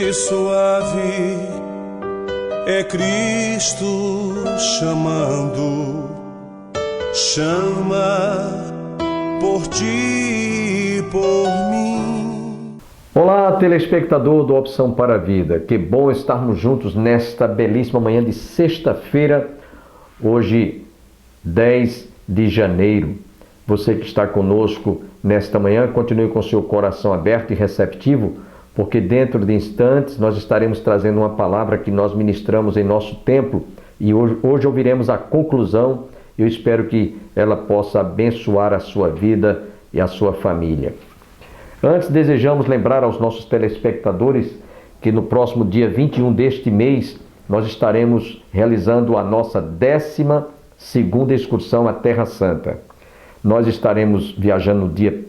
e suave é Cristo chamando, chama por ti e por mim. Olá, telespectador do Opção para a Vida. Que bom estarmos juntos nesta belíssima manhã de sexta-feira, hoje 10 de janeiro. Você que está conosco nesta manhã, continue com seu coração aberto e receptivo, porque dentro de instantes nós estaremos trazendo uma palavra que nós ministramos em nosso templo e hoje ouviremos a conclusão. Eu espero que ela possa abençoar a sua vida e a sua família. Antes, desejamos lembrar aos nossos telespectadores que no próximo dia 21 deste mês nós estaremos realizando a nossa 12ª excursão à Terra Santa. Nós estaremos viajando no dia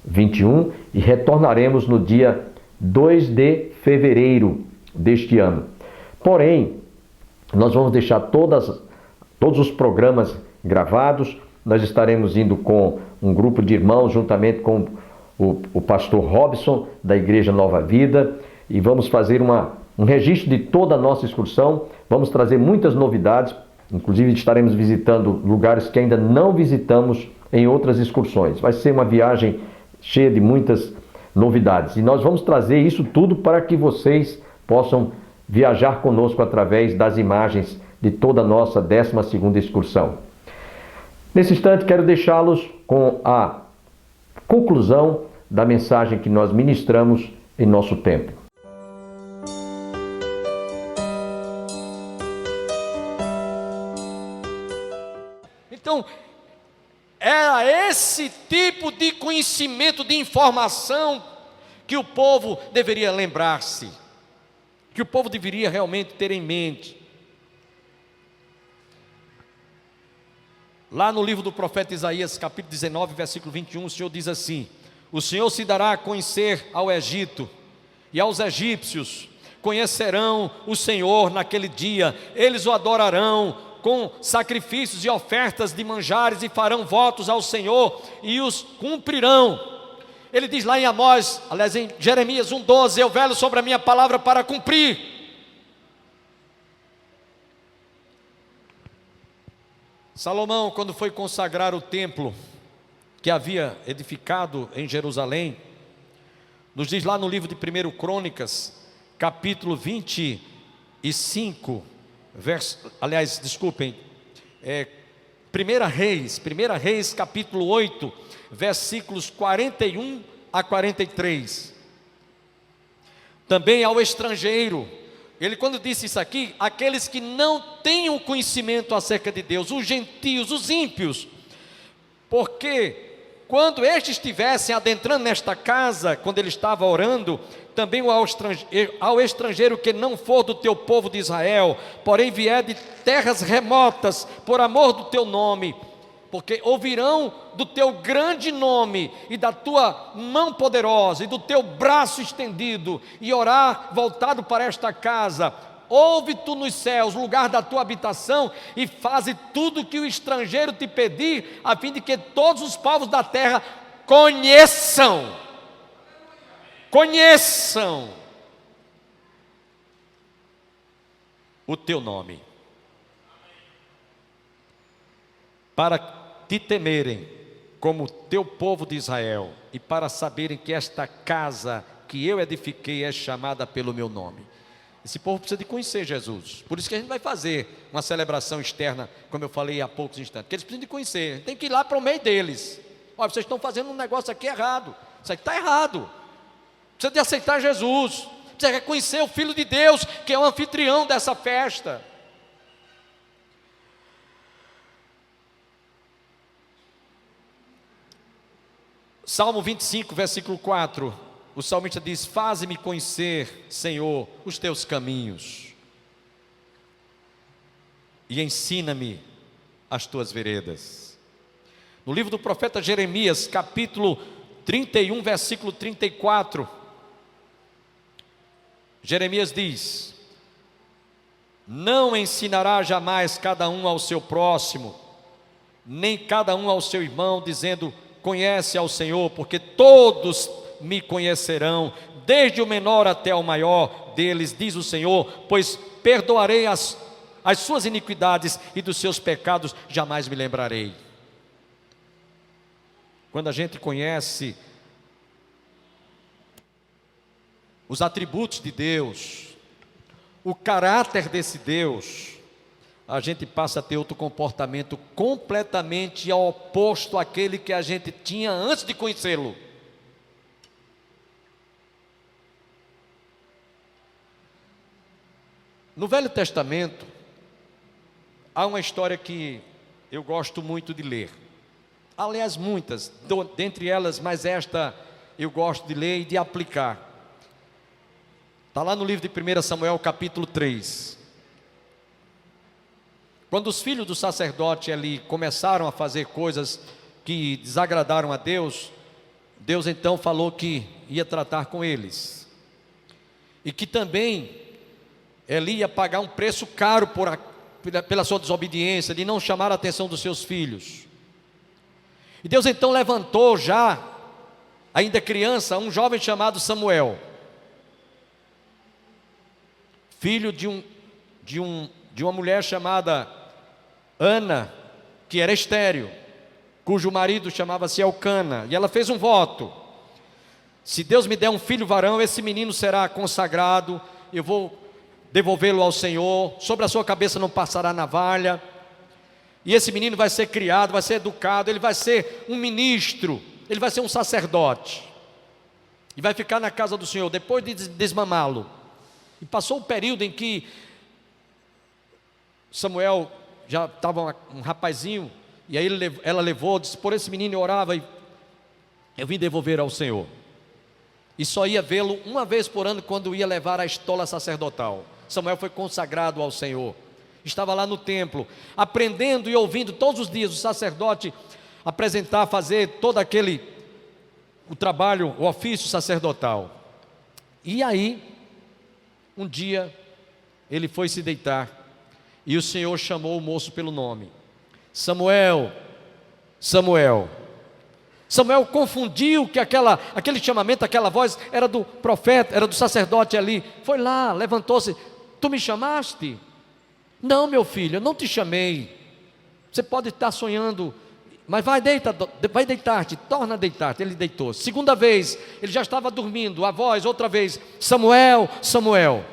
21 e retornaremos no dia 2 de fevereiro deste ano. Porém, nós vamos deixar todos os programas gravados. Nós estaremos indo com um grupo de irmãos, juntamente com o pastor Robson, da Igreja Nova Vida, e vamos fazer um registro de toda a nossa excursão. Vamos trazer muitas novidades, inclusive estaremos visitando lugares que ainda não visitamos em outras excursões. Vai ser uma viagem cheia de muitas novidades, e nós vamos trazer isso tudo para que vocês possam viajar conosco através das imagens de toda a nossa 12ª excursão. Nesse instante, quero deixá-los com a conclusão da mensagem que nós ministramos em nosso templo. Então, era esse tipo de conhecimento, de informação que o povo deveria lembrar-se, que o povo deveria realmente ter em mente. Lá no livro do profeta Isaías, capítulo 19, versículo 21, o Senhor diz assim: o Senhor se dará a conhecer ao Egito, e aos egípcios conhecerão o Senhor naquele dia. Eles o adorarão com sacrifícios e ofertas de manjares, e farão votos ao Senhor e os cumprirão. Ele diz lá em Amós, aliás em Jeremias 1,12: eu velo sobre a minha palavra para cumprir. Salomão, quando foi consagrar o templo que havia edificado em Jerusalém, nos diz lá no livro de 1 Crônicas, capítulo 25, Primeira Reis, capítulo 8, versículos 41 a 43. Também ao estrangeiro, ele quando disse isso aqui, aqueles que não têm o conhecimento acerca de Deus, os gentios, os ímpios, porque quando estes estivessem adentrando nesta casa, quando ele estava orando, também ao estrangeiro que não for do teu povo de Israel, porém vier de terras remotas, por amor do teu nome, porque ouvirão do teu grande nome, e da tua mão poderosa, e do teu braço estendido, e orar voltado para esta casa. Ouve tu nos céus, lugar da tua habitação, e faze tudo o que o estrangeiro te pedir, a fim de que todos os povos da terra conheçam o teu nome, para te temerem como teu povo de Israel, e para saberem que esta casa que eu edifiquei é chamada pelo meu nome. Esse povo precisa de conhecer Jesus. Por isso que a gente vai fazer uma celebração externa, como eu falei há poucos instantes, porque eles precisam de conhecer, tem que ir lá para o meio deles. Olha, vocês estão fazendo um negócio aqui errado, isso aqui está errado. Precisa de aceitar Jesus, precisa reconhecer o Filho de Deus, que é o anfitrião dessa festa. Salmo 25, versículo 4, o salmista diz: faze-me conhecer, Senhor, os teus caminhos, e ensina-me as tuas veredas. No livro do profeta Jeremias, capítulo 31, versículo 34, Jeremias diz: não ensinará jamais cada um ao seu próximo, nem cada um ao seu irmão, dizendo: conhece ao Senhor, porque todos me conhecerão, desde o menor até o maior deles, diz o Senhor, pois perdoarei as suas iniquidades e dos seus pecados jamais me lembrarei. Quando a gente conhece os atributos de Deus, o caráter desse Deus, a gente passa a ter outro comportamento completamente oposto àquele que a gente tinha antes de conhecê-lo. No Velho Testamento, há uma história que eu gosto muito de ler. Aliás, muitas, dentre elas, mas esta eu gosto de ler e de aplicar. Está lá no livro de 1 Samuel, capítulo 3. Quando os filhos do sacerdote ali começaram a fazer coisas que desagradaram a Deus, Deus então falou que ia tratar com eles. E que também Eli ia pagar um preço caro pela sua desobediência, de não chamar a atenção dos seus filhos. E Deus então levantou já, ainda criança, um jovem chamado Samuel, filho de uma mulher chamada Ana, que era estéril, cujo marido chamava-se Elcana, e ela fez um voto: se Deus me der um filho varão, esse menino será consagrado, eu vou devolvê-lo ao Senhor, sobre a sua cabeça não passará navalha, e esse menino vai ser criado, vai ser educado, ele vai ser um ministro, ele vai ser um sacerdote, e vai ficar na casa do Senhor, depois de desmamá-lo. E passou o período em que Samuel já estava um rapazinho, e aí ela levou, disse: por esse menino eu orava, e eu vim devolver ao Senhor. E só ia vê-lo uma vez por ano, quando ia levar a estola sacerdotal. Samuel foi consagrado ao Senhor, estava lá no templo, aprendendo e ouvindo todos os dias o sacerdote apresentar, fazer todo o trabalho, o ofício sacerdotal. E aí, um dia, ele foi se deitar, e o Senhor chamou o moço pelo nome: Samuel, Samuel. Samuel confundiu que aquele chamamento, aquela voz era do profeta, era do sacerdote ali. Foi lá, levantou-se: tu me chamaste? Não, meu filho, eu não te chamei. Você pode estar sonhando, mas vai deitar-te, torna a deitar-te. Ele deitou. Segunda vez, ele já estava dormindo, a voz, outra vez: Samuel, Samuel.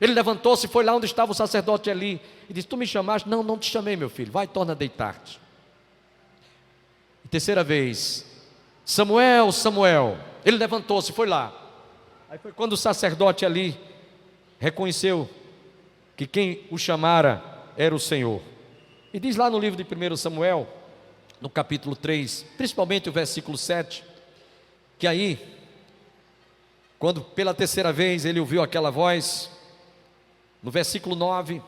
Ele levantou-se e foi lá onde estava o sacerdote ali, e disse: tu me chamaste? Não, não te chamei, meu filho, vai, torna a deitar-te. Terceira vez: Samuel, Samuel. Ele levantou-se e foi lá. Aí foi quando o sacerdote ali reconheceu que quem o chamara era o Senhor. E diz lá no livro de 1 Samuel, no capítulo 3, principalmente o versículo 7, que aí, quando pela terceira vez ele ouviu aquela voz, no versículo 9,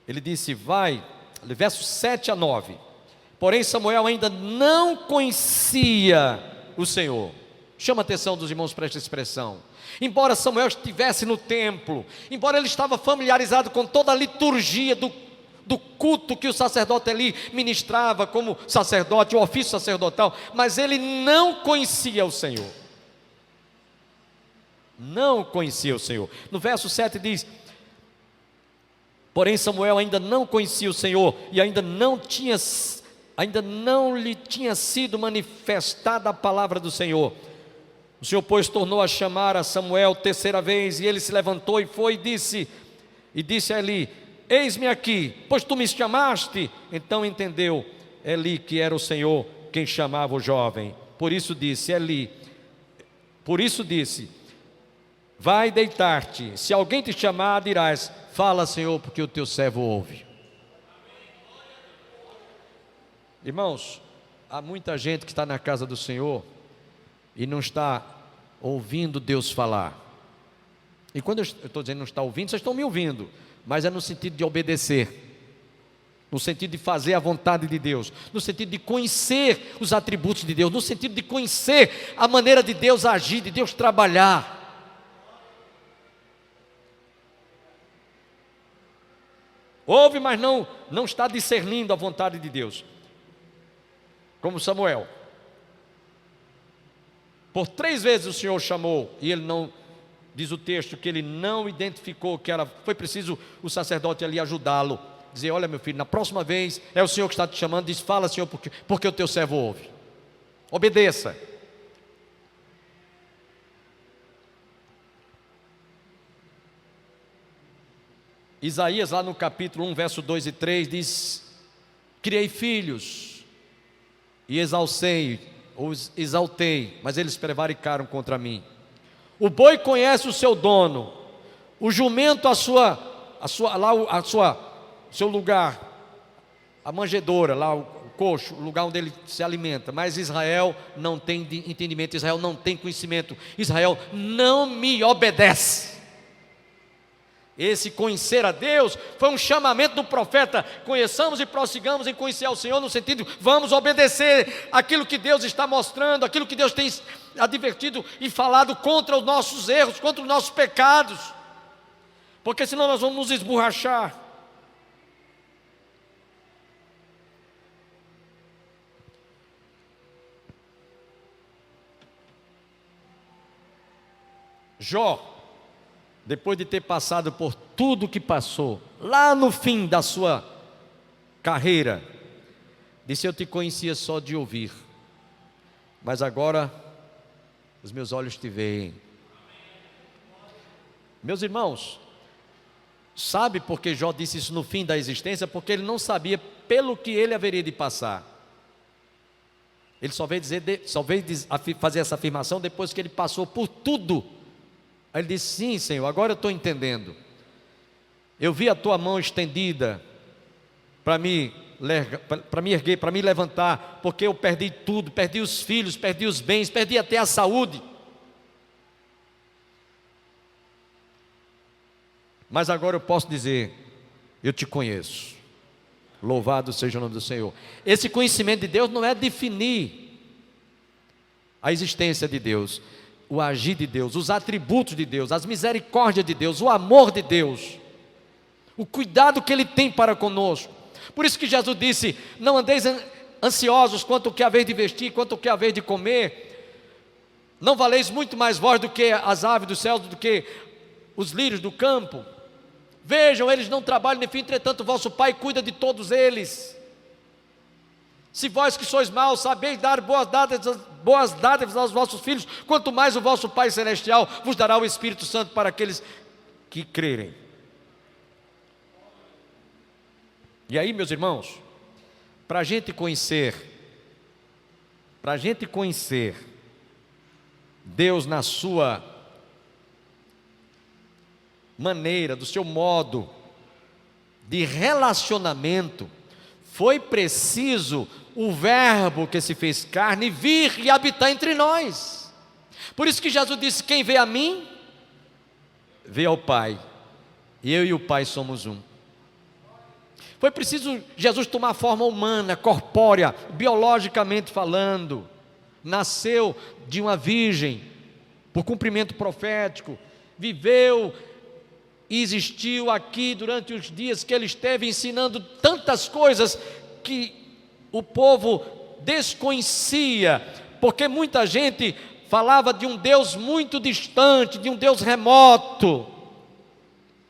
ele disse: vai, versos 7 a 9. Porém Samuel ainda não conhecia o Senhor. Chama a atenção dos irmãos para esta expressão. Embora Samuel estivesse no templo, embora ele estava familiarizado com toda a liturgia do culto que o sacerdote ali ministrava como sacerdote, o ofício sacerdotal, mas ele não conhecia o Senhor. Não conhecia o Senhor. No verso 7 diz: porém Samuel ainda não conhecia o Senhor, e ainda não lhe tinha sido manifestada a palavra do Senhor. O Senhor, pois, tornou a chamar a Samuel terceira vez, e ele se levantou e foi e disse a Eli: eis-me aqui, pois tu me chamaste. Então entendeu Eli que era o Senhor quem chamava o jovem. Por isso disse: vai deitar-te, se alguém te chamar, dirás: fala, Senhor, porque o teu servo ouve. Irmãos, há muita gente que está na casa do Senhor e não está ouvindo Deus falar. E quando eu estou dizendo não está ouvindo, vocês estão me ouvindo, mas é no sentido de obedecer, no sentido de fazer a vontade de Deus, no sentido de conhecer os atributos de Deus, no sentido de conhecer a maneira de Deus agir, de Deus trabalhar. Ouve, mas não está discernindo a vontade de Deus, como Samuel. Por 3 vezes o Senhor chamou, e ele não, diz o texto, que ele não identificou que foi preciso o sacerdote ali ajudá-lo. Dizer: olha, meu filho, na próxima vez é o Senhor que está te chamando. Diz: fala, Senhor, porque o teu servo ouve. Obedeça. Isaías, lá no capítulo 1, verso 2 e 3, diz: criei filhos e os exaltei, mas eles prevaricaram contra mim. O boi conhece o seu dono, o jumento seu lugar, a manjedoura, lá o coxo, o lugar onde ele se alimenta. Mas Israel não tem entendimento, Israel não tem conhecimento, Israel não me obedece. Esse conhecer a Deus foi um chamamento do profeta: conheçamos e prossigamos em conhecer ao Senhor, no sentido, vamos obedecer aquilo que Deus está mostrando, aquilo que Deus tem advertido e falado contra os nossos erros, contra os nossos pecados, porque senão nós vamos nos esborrachar. Jó, depois de ter passado por tudo que passou, lá no fim da sua carreira, disse: eu te conhecia só de ouvir, mas agora os meus olhos te veem. Meus irmãos, sabe por que Jó disse isso no fim da existência? Porque ele não sabia pelo que ele haveria de passar. Ele só veio fazer essa afirmação depois que ele passou por tudo. Aí ele disse: sim, Senhor, agora eu estou entendendo. Eu vi a tua mão estendida para me erguer, para me levantar, porque eu perdi tudo, perdi os filhos, perdi os bens, perdi até a saúde. Mas agora eu posso dizer: eu te conheço. Louvado seja o nome do Senhor. Esse conhecimento de Deus não é definir a existência de Deus, o agir de Deus, os atributos de Deus, as misericórdias de Deus, o amor de Deus, o cuidado que Ele tem para conosco. Por isso que Jesus disse: não andeis ansiosos quanto o que haver de vestir, quanto o que haver de comer. Não valeis muito mais vós do que as aves dos céus, do que os lírios do campo. Vejam, eles não trabalham nem fim, entretanto vosso Pai cuida de todos eles. Se vós que sois maus sabeis dar boas dádivas aos vossos filhos, quanto mais o vosso Pai Celestial vos dará o Espírito Santo para aqueles que crerem. E aí, meus irmãos, para a gente conhecer Deus na sua maneira, do seu modo de relacionamento, foi preciso o Verbo que se fez carne vir e habitar entre nós. Por isso que Jesus disse: quem vê a mim, vê ao Pai, e eu e o Pai somos um. Foi preciso Jesus tomar forma humana, corpórea, biologicamente falando. Nasceu de uma virgem, por cumprimento profético, viveu e existiu aqui durante os dias que Ele esteve ensinando tantas coisas que o povo desconhecia, porque muita gente falava de um Deus muito distante, de um Deus remoto,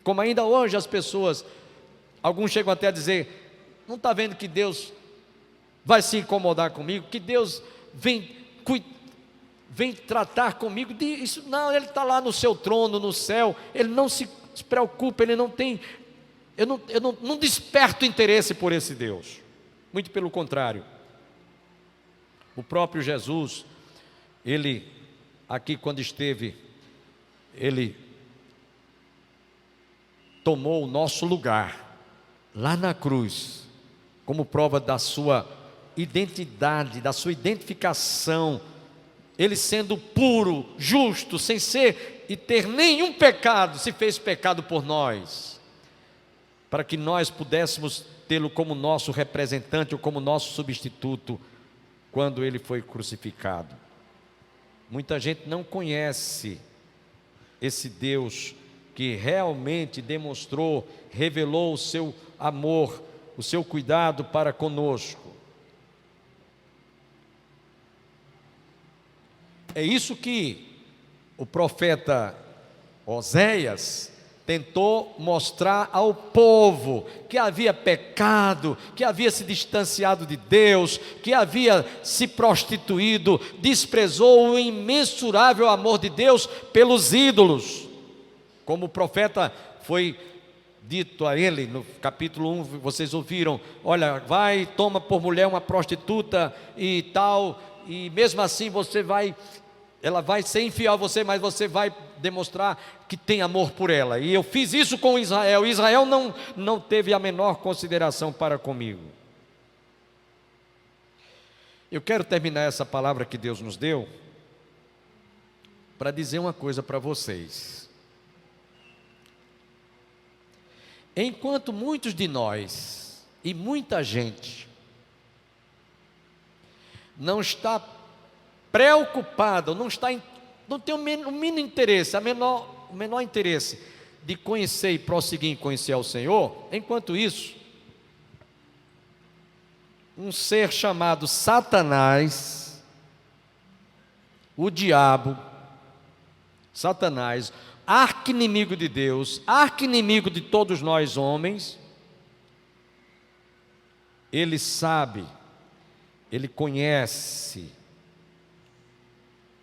como ainda hoje as pessoas, alguns chegam até a dizer: não está vendo que Deus vai se incomodar comigo, que Deus vem tratar comigo disso? Não, Ele está lá no seu trono, no céu, Ele não se preocupa, Ele não tem, eu não desperto interesse por esse Deus. Muito pelo contrário. O próprio Jesus, Ele, aqui quando esteve, Ele tomou o nosso lugar, lá na cruz, como prova da sua identidade, da sua identificação. Ele sendo puro, justo, sem ser e ter nenhum pecado, se fez pecado por nós, para que nós pudéssemos tê-lo como nosso representante ou como nosso substituto quando ele foi crucificado. Muita gente não conhece esse Deus que realmente demonstrou, revelou o seu amor, o seu cuidado para conosco. É isso que o profeta Oséias tentou mostrar ao povo, que havia pecado, que havia se distanciado de Deus, que havia se prostituído, desprezou o imensurável amor de Deus pelos ídolos. Como o profeta foi dito a ele, no capítulo 1, vocês ouviram: olha, vai, toma por mulher uma prostituta e tal, e mesmo assim ela vai ser infiel a você, mas você vai demonstrar que tem amor por ela. E eu fiz isso com Israel. Israel não teve a menor consideração para comigo. Eu quero terminar essa palavra que Deus nos deu para dizer uma coisa para vocês. Enquanto muitos de nós e muita gente não está preocupado, não tem o mínimo interesse, o menor interesse de conhecer e prosseguir em conhecer ao Senhor, enquanto isso, um ser chamado Satanás, o diabo, Satanás, arqui-inimigo de Deus, arqui-inimigo de todos nós homens, ele sabe, ele conhece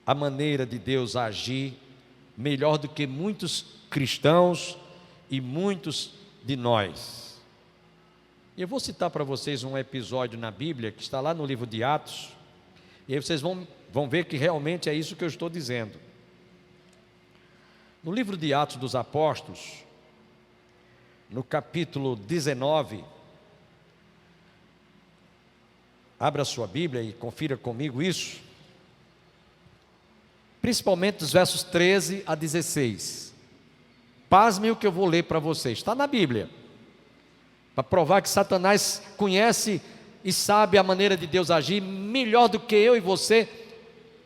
a maneira de Deus agir melhor do que muitos cristãos e muitos de nós. Eu vou citar para vocês um episódio na Bíblia que está lá no livro de Atos, e aí vocês vão ver que realmente é isso que eu estou dizendo. No livro de Atos dos Apóstolos, no capítulo 19, abra sua Bíblia e confira comigo isso. Principalmente dos versos 13 a 16. Pasmem o que eu vou ler para vocês. Está na Bíblia. Para provar que Satanás conhece e sabe a maneira de Deus agir melhor do que eu e você,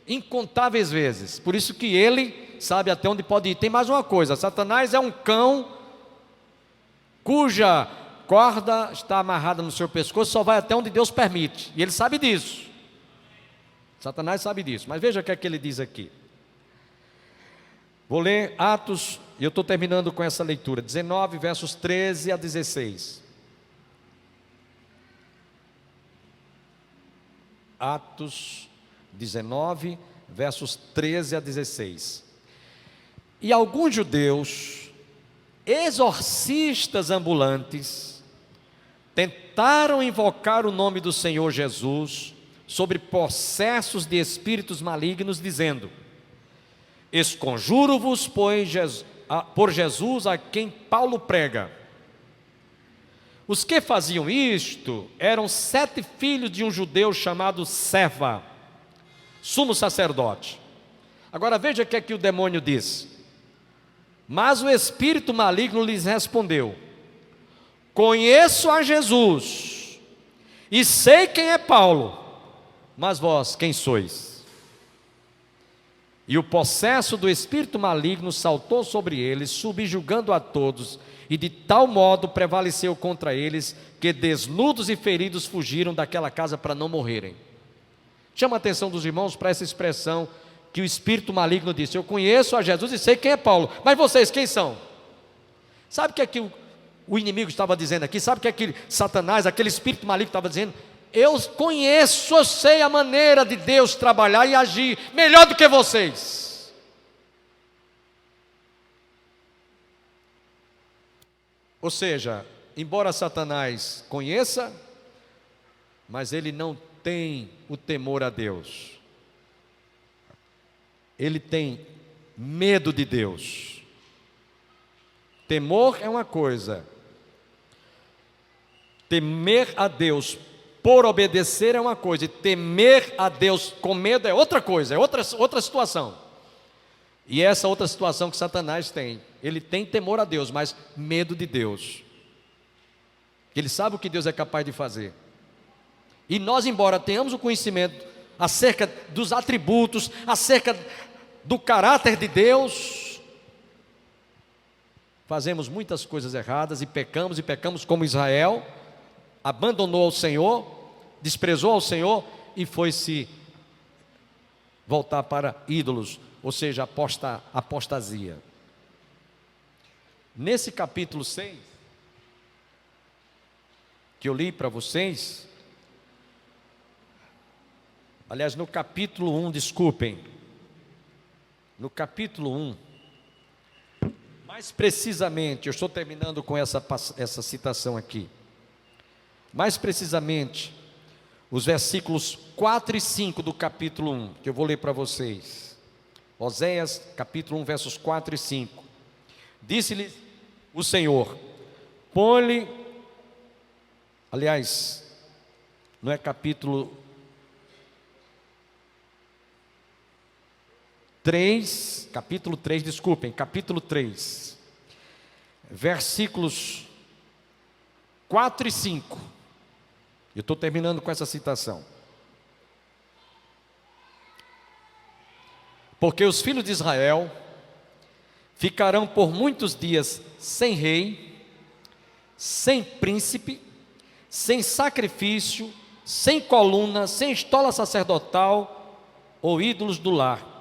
incontáveis vezes. Por isso que ele sabe até onde pode ir. Tem mais uma coisa: Satanás é um cão cuja corda está amarrada no seu pescoço, só vai até onde Deus permite. E ele sabe disso. Satanás sabe disso. Mas veja o que é que ele diz aqui. Vou ler Atos, e eu estou terminando com essa leitura, 19, versos 13 a 16. Atos 19, versos 13 a 16. E alguns judeus, exorcistas ambulantes, tentaram invocar o nome do Senhor Jesus sobre possessos de espíritos malignos, dizendo: esconjuro-vos, por Jesus a quem Paulo prega. Os que faziam isto eram 7 filhos de um judeu chamado Seva, sumo sacerdote. Agora veja o que é que o demônio diz. Mas o espírito maligno lhes respondeu: conheço a Jesus e sei quem é Paulo, mas vós quem sois? E o possesso do espírito maligno saltou sobre eles, subjugando a todos, e de tal modo prevaleceu contra eles, que desnudos e feridos fugiram daquela casa para não morrerem. Chama a atenção dos irmãos para essa expressão que o espírito maligno disse: eu conheço a Jesus e sei quem é Paulo, mas vocês quem são? Sabe o que é que o inimigo estava dizendo aqui? Sabe o que é que Satanás, aquele espírito maligno estava dizendo? Eu conheço, eu sei a maneira de Deus trabalhar e agir melhor do que vocês. Ou seja, embora Satanás conheça, mas ele não tem o temor a Deus. Ele tem medo de Deus. Temor é uma coisa, temer a Deus por obedecer é uma coisa, e temer a Deus com medo é outra coisa, é outra situação. E essa outra situação que Satanás tem, ele tem temor a Deus, mas medo de Deus. Ele sabe o que Deus é capaz de fazer. E nós, embora tenhamos o conhecimento acerca dos atributos, acerca do caráter de Deus, fazemos muitas coisas erradas e pecamos como Israel, abandonou ao Senhor, desprezou ao Senhor e foi se voltar para ídolos, ou seja, apostasia. Nesse capítulo 6, que eu li para vocês, aliás, no capítulo 1, desculpem, no capítulo 1, mais precisamente, eu estou terminando com essa citação aqui, mais precisamente, os versículos 4 e 5 do capítulo 1, que eu vou ler para vocês. Oséias, capítulo 1, versos 4 e 5. Disse-lhe o Senhor, põe-lhe, aliás, não é capítulo 3, capítulo 3, desculpem, capítulo 3, versículos 4 e 5. Eu estou terminando com essa citação. Porque os filhos de Israel ficarão por muitos dias sem rei, sem príncipe, sem sacrifício, sem coluna, sem estola sacerdotal ou ídolos do lar.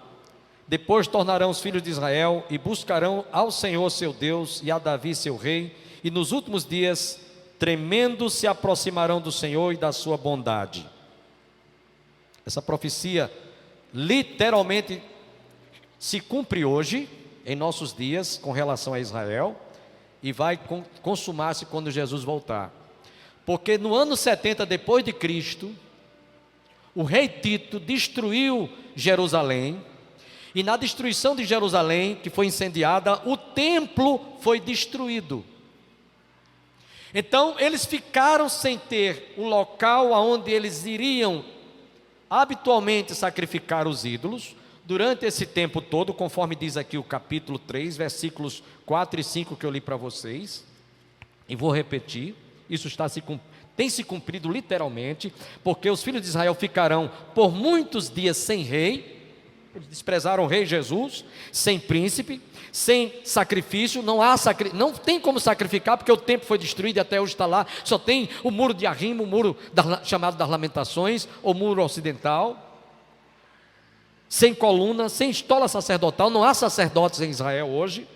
Depois tornarão os filhos de Israel e buscarão ao Senhor seu Deus e a Davi seu rei, e nos últimos dias, tremendo, se aproximarão do Senhor e da sua bondade. Essa profecia literalmente se cumpre hoje, em nossos dias, com relação a Israel, e vai consumar-se quando Jesus voltar. Porque no ano 70 depois de Cristo, o rei Tito destruiu Jerusalém, e na destruição de Jerusalém, que foi incendiada, o templo foi destruído. Então eles ficaram sem ter o local aonde eles iriam habitualmente sacrificar os ídolos, durante esse tempo todo, conforme diz aqui o capítulo 3, versículos 4 e 5 que eu li para vocês, e vou repetir, isso tem se cumprido literalmente, porque os filhos de Israel ficarão por muitos dias sem rei, eles desprezaram o rei Jesus, sem príncipe, sem sacrifício, não tem como sacrificar, porque o templo foi destruído e até hoje está lá, só tem o muro de Arrimo, o muro chamado das Lamentações, ou muro ocidental, sem coluna, sem estola sacerdotal, não há sacerdotes em Israel hoje,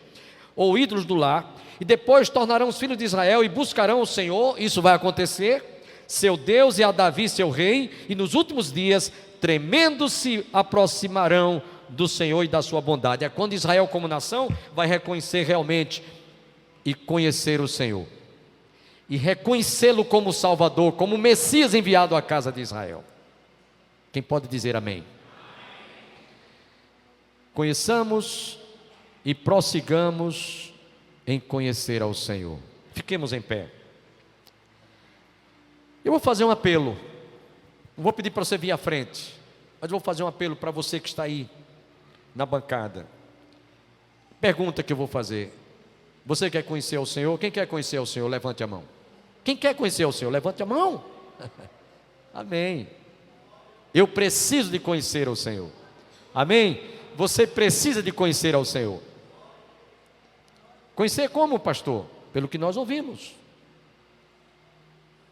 ou ídolos do lar, e depois tornarão os filhos de Israel e buscarão o Senhor, isso vai acontecer, seu Deus e a Davi seu rei, e nos últimos dias, tremendo se aproximarão do Senhor e da sua bondade. É quando Israel como nação vai reconhecer realmente e conhecer o Senhor, e reconhecê-lo como Salvador, como Messias enviado à casa de Israel. Quem pode dizer amém? Conheçamos e prossigamos em conhecer ao Senhor. Fiquemos em pé. Eu vou fazer um apelo. Não vou pedir para você vir à frente, mas vou fazer um apelo para você que está aí na bancada. Pergunta que eu vou fazer: você quer conhecer o Senhor? Quem quer conhecer o Senhor? Levante a mão. Quem quer conhecer o Senhor? Levante a mão. Amém. Eu preciso de conhecer o Senhor. Amém. Você precisa de conhecer ao Senhor. Conhecer como, pastor? Pelo que nós ouvimos.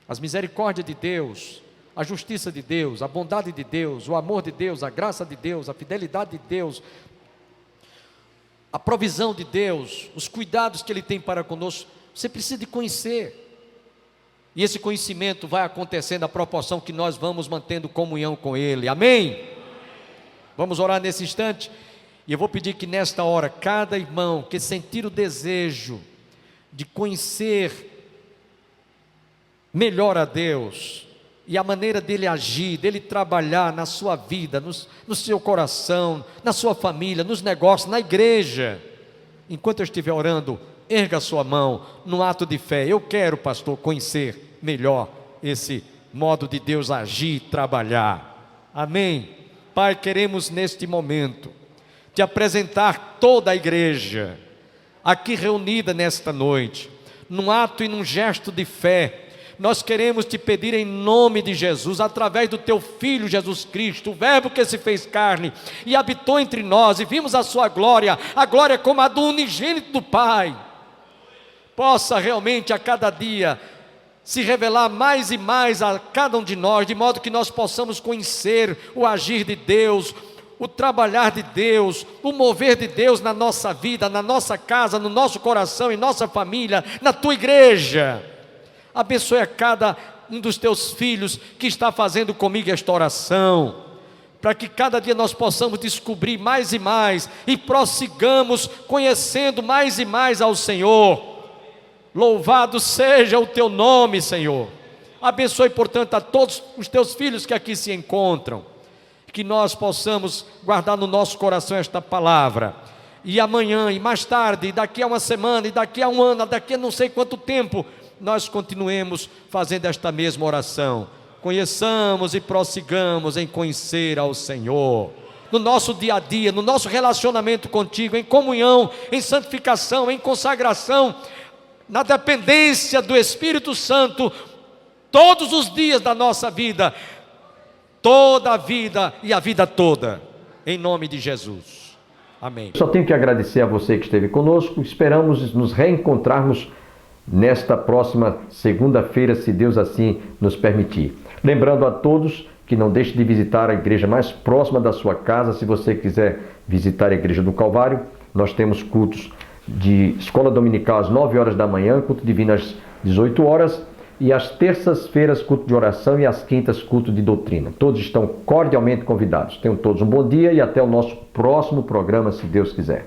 As misericórdias de Deus, a justiça de Deus, a bondade de Deus, o amor de Deus, a graça de Deus, a fidelidade de Deus, a provisão de Deus, os cuidados que Ele tem para conosco. Você precisa de conhecer. E esse conhecimento vai acontecendo à proporção que nós vamos mantendo comunhão com Ele. Amém? Vamos orar nesse instante, e eu vou pedir que nesta hora, cada irmão que sentir o desejo de conhecer melhor a Deus, e a maneira dele agir, dele trabalhar na sua vida, no seu coração, na sua família, nos negócios, na igreja, enquanto eu estiver orando, erga a sua mão, no ato de fé. Eu quero, pastor, conhecer melhor esse modo de Deus agir e trabalhar. Amém? Pai, queremos neste momento te apresentar toda a igreja aqui reunida nesta noite, num ato e num gesto de fé. Nós queremos te pedir em nome de Jesus, através do teu Filho Jesus Cristo, o Verbo que se fez carne e habitou entre nós, e vimos a sua glória, a glória como a do unigênito do Pai, possa realmente a cada dia se revelar mais e mais a cada um de nós, de modo que nós possamos conhecer o agir de Deus, o trabalhar de Deus, o mover de Deus na nossa vida, na nossa casa, no nosso coração, em nossa família, na tua igreja. Abençoe a cada um dos teus filhos que está fazendo comigo esta oração, para que cada dia nós possamos descobrir mais e mais, e prossigamos conhecendo mais e mais ao Senhor. Louvado seja o teu nome, Senhor. Abençoe, portanto, a todos os teus filhos que aqui se encontram, que nós possamos guardar no nosso coração esta palavra, e amanhã, e mais tarde, e daqui a uma semana, e daqui a um ano, daqui a não sei quanto tempo, nós continuemos fazendo esta mesma oração. Conheçamos e prossigamos em conhecer ao Senhor, no nosso dia a dia, no nosso relacionamento contigo, em comunhão, em santificação, em consagração, na dependência do Espírito Santo, todos os dias da nossa vida, toda a vida e a vida toda, em nome de Jesus. Amém. Só tenho que agradecer a você que esteve conosco. Esperamos nos reencontrarmos nesta próxima segunda-feira, se Deus assim nos permitir. Lembrando a todos que não deixe de visitar a igreja mais próxima da sua casa. Se você quiser visitar a igreja do Calvário, nós temos cultos de escola dominical às 9 horas da manhã, culto divino às 18 horas, e às terças-feiras culto de oração e às quintas culto de doutrina. Todos estão cordialmente convidados. Tenham todos um bom dia e até o nosso próximo programa, se Deus quiser.